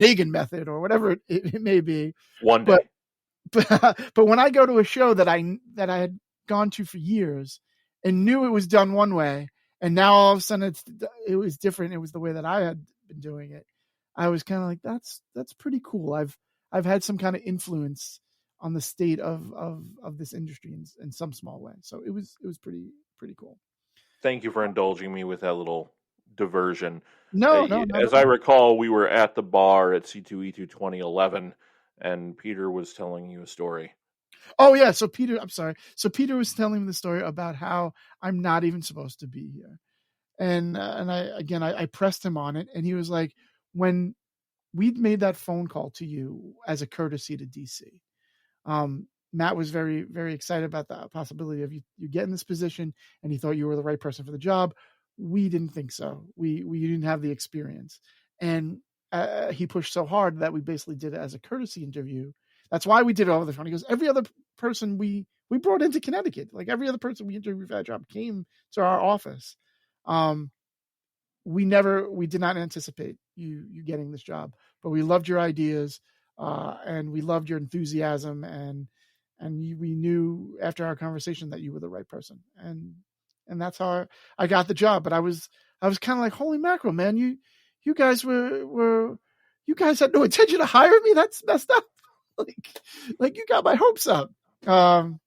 Negin method or whatever it may be. One day. But when I go to a show that I had gone to for years and knew it was done one way, and now all of a sudden it was different. It was the way that I had been doing it. I was kind of like, that's pretty cool. I've had some kind of influence on the state of this industry in some small way. So it was pretty cool. Thank you for indulging me with that little diversion. No. As I recall, we were at the bar at C2E2 2011, and Peter was telling you a story. Oh yeah, so Peter was telling me the story about how I'm not even supposed to be here, and I pressed him on it, and he was like, when we'd made that phone call to you as a courtesy to DC, Matt was very, very excited about the possibility of you getting this position, and he thought you were the right person for the job. We didn't think so. We didn't have the experience, and he pushed so hard that we basically did it as a courtesy interview. That's why we did it over the phone. He goes, every other person we brought into Connecticut, like every other person we interviewed for that job, came to our office. We did not anticipate you getting this job, but we loved your ideas, and we loved your enthusiasm, and we knew after our conversation that you were the right person, and that's how I got the job. But I was kind of like, holy mackerel, man, you guys you guys had no intention to hire me. That's messed up. like you got my hopes up. And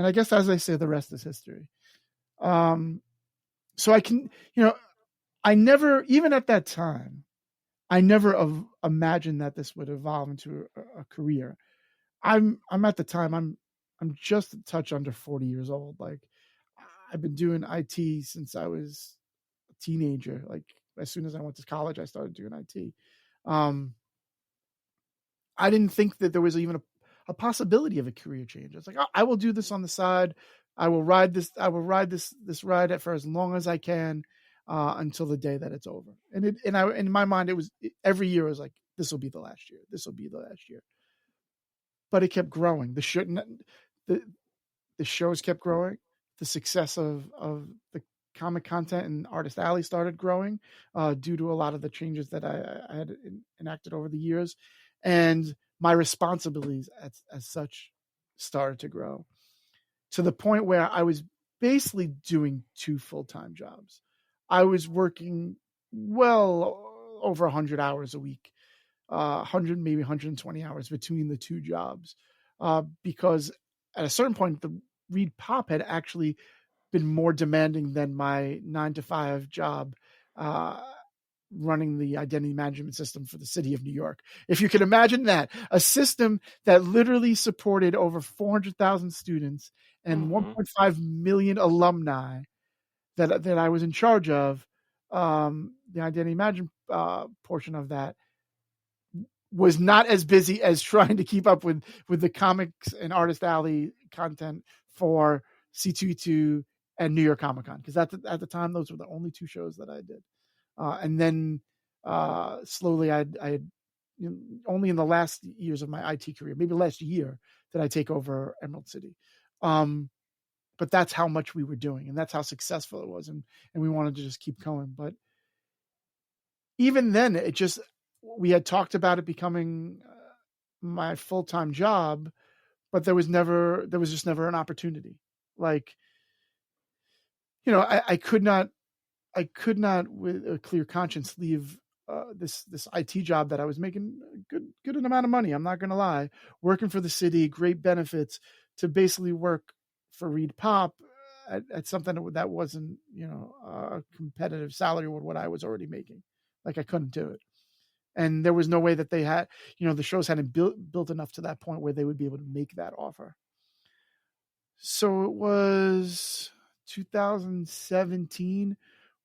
I guess, as I say, the rest is history. So I can, I never, even at that time, I never imagined that this would evolve into a career. I'm at the time, I'm just a touch under 40 years old. Like, I've been doing IT since I was a teenager. Like, as soon as I went to college, I started doing IT. I didn't think that there was even a possibility of a career change. It's like, I will do this on the side. I will ride this ride for as long as I can, until the day that it's over. And in my mind, every year was like, this will be the last year. This will be the last year. But it kept growing. The shows kept growing. The success of the comic content and Artist Alley started growing, due to a lot of the changes that I had enacted over the years. And my responsibilities as such started to grow to the point where I was basically doing 2 full-time jobs. I was working well over 100 hours a week, 100, maybe 120 hours between the 2 jobs, because at a certain point, the Reed Pop had actually been more demanding than my 9-to-5 job, running the identity management system for the city of New York. If you can imagine that, a system that literally supported over 400,000 students and 1.5 million alumni that I was in charge of, the identity management portion of that was not as busy as trying to keep up with the comics and Artist Alley content for C2E2 and New York Comic Con. Because at the time, those were the only 2 shows that I did. And then slowly, I only in the last years of my IT career, maybe last year, did I take over Emerald City. But that's how much we were doing, and that's how successful it was, and we wanted to just keep going. But even then, we had talked about it becoming my full-time job, but there was just never an opportunity. Like, I could not with a clear conscience leave this IT job that I was making a good amount of money. I'm not going to lie, working for the city, great benefits, to basically work for Reed Pop at something that wasn't, a competitive salary with what I was already making. Like, I couldn't do it. And there was no way that they had, the shows hadn't built enough to that point where they would be able to make that offer. So it was 2017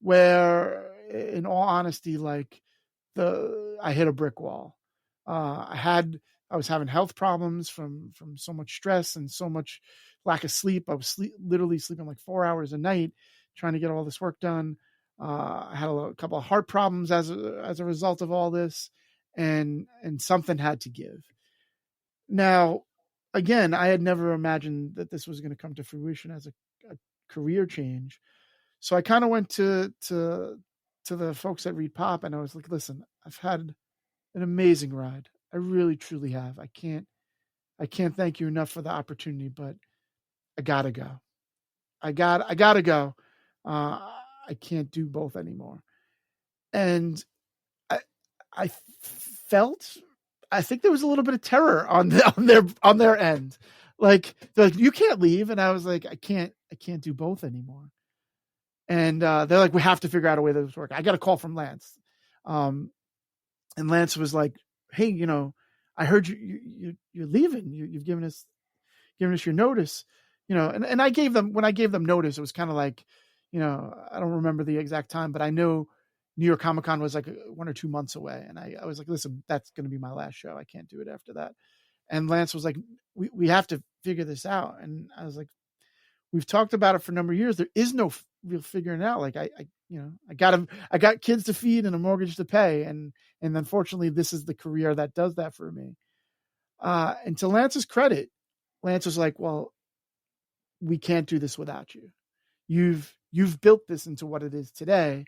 where, in all honesty, like, I hit a brick wall. I was having health problems from so much stress and so much lack of sleep. I was literally sleeping like 4 hours a night trying to get all this work done. I had a couple of heart problems as a result of all this, and something had to give. Now, again, I had never imagined that this was going to come to fruition as a career change. So I kind of went to the folks at Reed Pop, and I was like, listen, I've had an amazing ride. I really truly have. I can't thank you enough for the opportunity, but I gotta go. I gotta go. Uh, I can't do both anymore. And I I felt I think there was a little bit of terror on their end. Like they're like, you can't leave, and I was like, I can't do both anymore. And they're like, we have to figure out a way that this works. I got a call from Lance, and Lance was like, hey, I heard you're leaving. You've given us your notice, and I gave them, when I gave them notice, it was kind of like, I don't remember the exact time, but I know New York Comic Con was like 1 or 2 months away. And I was like, listen, that's going to be my last show. I can't do it after that. And Lance was like, we have to figure this out. And I was like, we've talked about it for a number of years. There is no real figuring it out. Like I got kids to feed and a mortgage to pay. And unfortunately this is the career that does that for me. And to Lance's credit, Lance was like, well, we can't do this without you. You've built this into what it is today.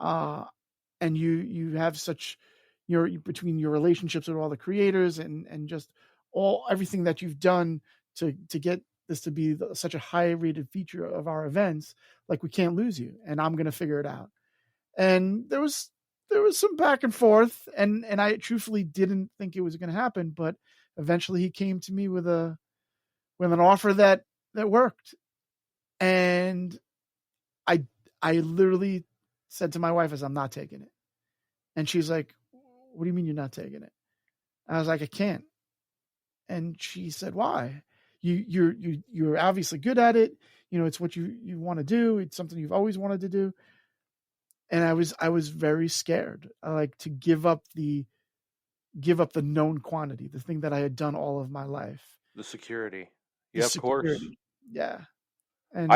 And you have such, between your relationships with all the creators and just everything that you've done to get this to be such a high rated feature of our events, like we can't lose you, and I'm going to figure it out. And there was some back and forth, and I truthfully didn't think it was going to happen, but eventually he came to me with an offer that worked. And I literally said to my wife, as I'm not taking it. And she's like, what do you mean you're not taking it? I was like, I can't. And she said, why? You're obviously good at it. It's what you want to do. It's something you've always wanted to do. And I was very scared, like, to give up the known quantity, the thing that I had done all of my life. The security. Yeah, of course. Yeah. And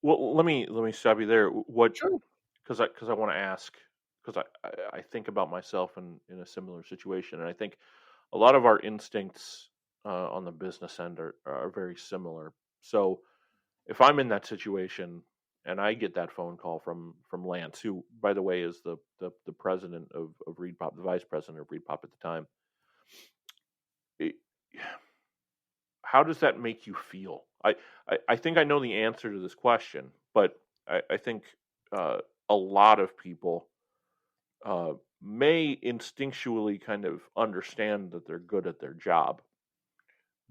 well, let me stop you there. What? Sure. Because I want to ask, because I think about myself in a similar situation, and I think a lot of our instincts on the business end are very similar. So if I'm in that situation and I get that phone call from Lance, who, by the way, is the president of Reed Pop, the vice president of Reed Pop at the time, how does that make you feel? I think I know the answer to this question, but I think a lot of people may instinctually kind of understand that they're good at their job,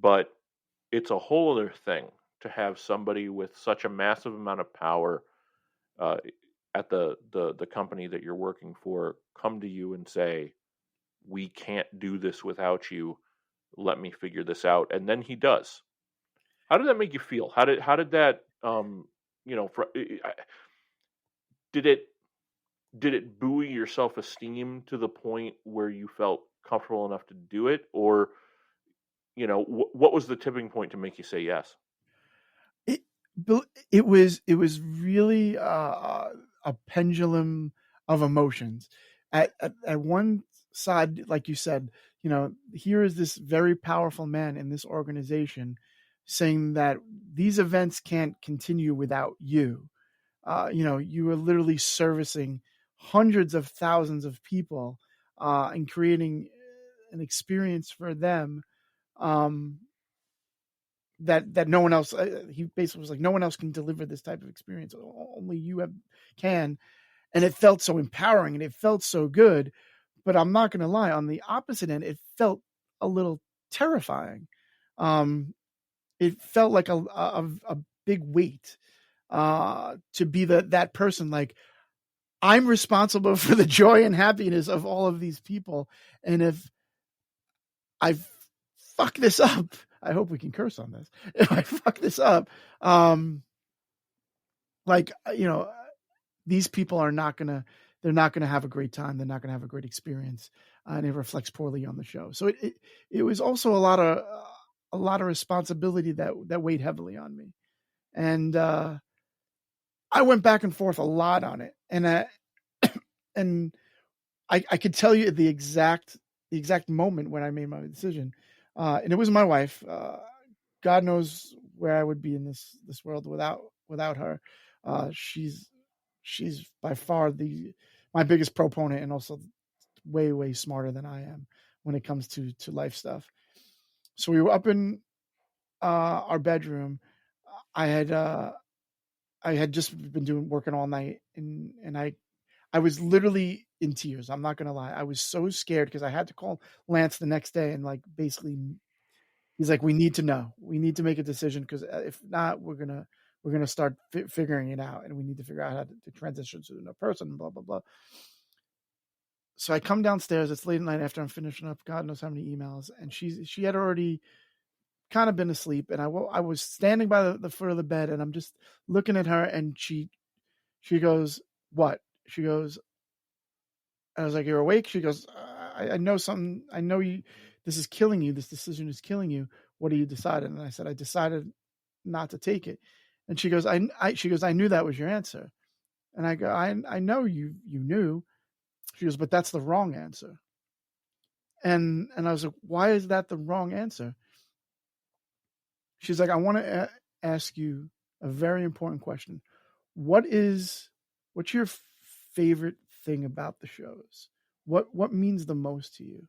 but it's a whole other thing to have somebody with such a massive amount of power at the company that you're working for come to you and say, we can't do this without you. Let me figure this out. And then he does. How did that make you feel? How did that, did it buoy your self-esteem to the point where you felt comfortable enough to do it? Or, what was the tipping point to make you say yes? It was really a pendulum of emotions. At one side, like you said, here is this very powerful man in this organization saying that these events can't continue without you. You are literally servicing hundreds of thousands of people and creating an experience for them that no one else. He basically was like, no one else can deliver this type of experience. Only you can. And it felt so empowering and it felt so good. But I'm not going to lie, on the opposite end, it felt a little terrifying. It felt like a big weight to be that person. Like, I'm responsible for the joy and happiness of all of these people. And if I fuck this up, I hope we can curse on this. If I fuck this up, these people are not going to, they're not going to have a great time. They're not going to have a great experience. And it reflects poorly on the show. So it was also a lot of responsibility that weighed heavily on me. And I went back and forth a lot on it. And I could tell you the exact moment when I made my decision. And it was my wife. God knows where I would be in this world without her. She's by far my biggest proponent and also way, way smarter than I am when it comes to life stuff. So we were up in our bedroom. I had just been working all night, and I was literally in tears. I'm not gonna lie. I was so scared because I had to call Lance the next day and like basically, he's like, we need to know. We need to make a decision because if not, we're gonna start figuring it out, and we need to figure out how to transition to another person. Blah blah blah. So I come downstairs. It's late at night after I'm finishing up God knows how many emails, and she had already kind of been asleep, and I was standing by the foot of the bed, and I'm just looking at her, and she goes, "What?" She goes, I was like, "You're awake?" She goes, I know something. I know you. This is killing you. This decision is killing you. What do you decided?" And I said, "I decided not to take it." And she goes, She goes, "I knew that was your answer." And I go, I know you knew." She goes, "But that's the wrong answer." And I was like, "Why is that the wrong answer?" She's like, "I want to ask you a very important question. What's your favorite thing about the shows? What means the most to you?"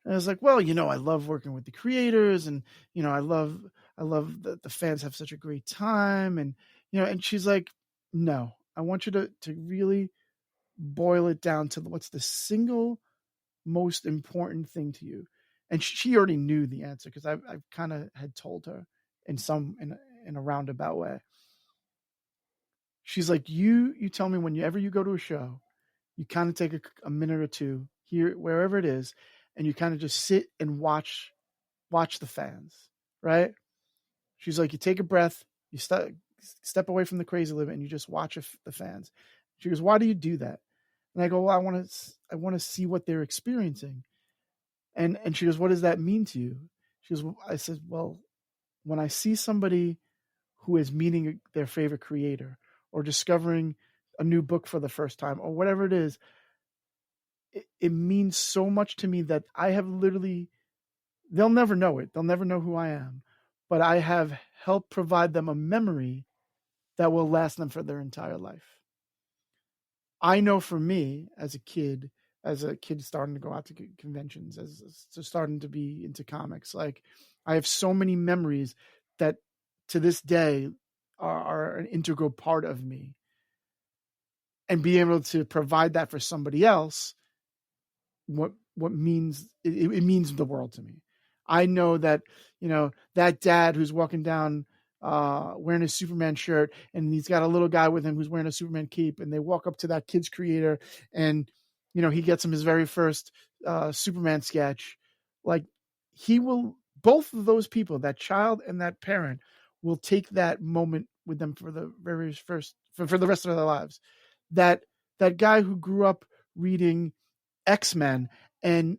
And I was like, "Well, I love working with the creators, and I love that the fans have such a great time, and and she's like, "No, I want you to really boil it down to what's the single most important thing to you." And she already knew the answer because I've kind of had told her in a roundabout way. She's like, you tell me whenever you go to a show, you kind of take a minute or two here, wherever it is, and you kind of just sit and watch the fans, right? She's like, you take a breath, you step away from the crazy living, and you just watch the fans. She goes, "Why do you do that?" And I go, "Well, I want to see what they're experiencing." And she goes, "What does that mean to you?" She goes, I said, "Well, when I see somebody who is meeting their favorite creator or discovering a new book for the first time or whatever it is, it means so much to me that I have literally, they'll never know it. They'll never know who I am, but I have helped provide them a memory that will last them for their entire life." I know for me as a kid starting to go out to conventions, as starting to be into comics, like I have so many memories that to this day are an integral part of me, and being able to provide that for somebody else, what means it means the world to me. I know that that dad who's walking down wearing a Superman shirt, and he's got a little guy with him who's wearing a Superman cape, and they walk up to that kid's creator, and he gets him his very first Superman sketch. Like, he will, both of those people, that child and that parent, will take that moment with them for the very first for the rest of their lives. That guy who grew up reading X-Men and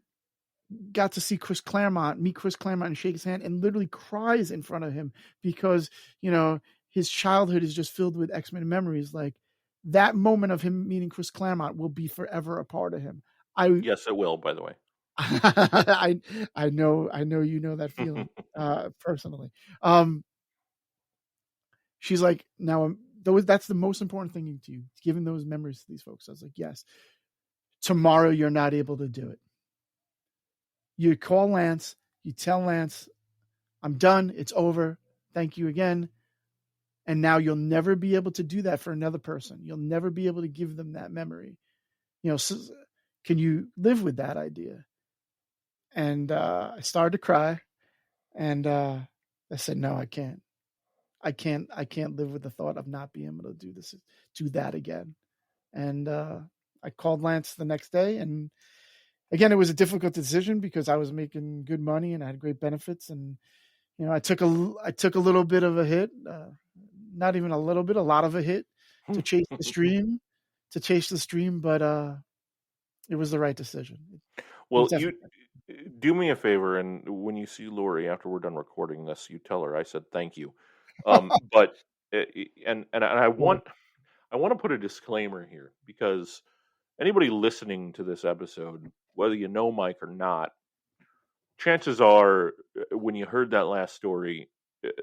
got to see meet Chris Claremont and shake his hand, and literally cries in front of him because, his childhood is just filled with X-Men memories. Like, that moment of him meeting Chris Claremont will be forever a part of him. Yes, it will, by the way. I know that feeling personally. She's like, "Now, that's the most important thing to you, giving those memories to these folks." I was like, "Yes." Tomorrow you're not able to do it. You call Lance, you tell Lance, "I'm done. It's over. Thank you again." And now you'll never be able to do that for another person. You'll never be able to give them that memory. So, can you live with that idea? And I started to cry, and I said, "No, I can't. I can't live with the thought of not being able to do that again." And I called Lance the next day, and again, it was a difficult decision because I was making good money and I had great benefits, and I took a little bit of a hit, not even a little bit, a lot of a hit to chase the stream, but it was the right decision. Well, you do me a favor, and when you see Lori after we're done recording this, you tell her I said thank you. But and I want to put a disclaimer here, because anybody listening to this episode, whether you know Mike or not, chances are when you heard that last story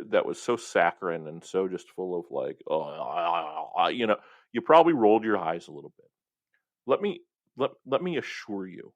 that was so saccharine and so just full of like, you probably rolled your eyes a little bit. Let me let me assure you,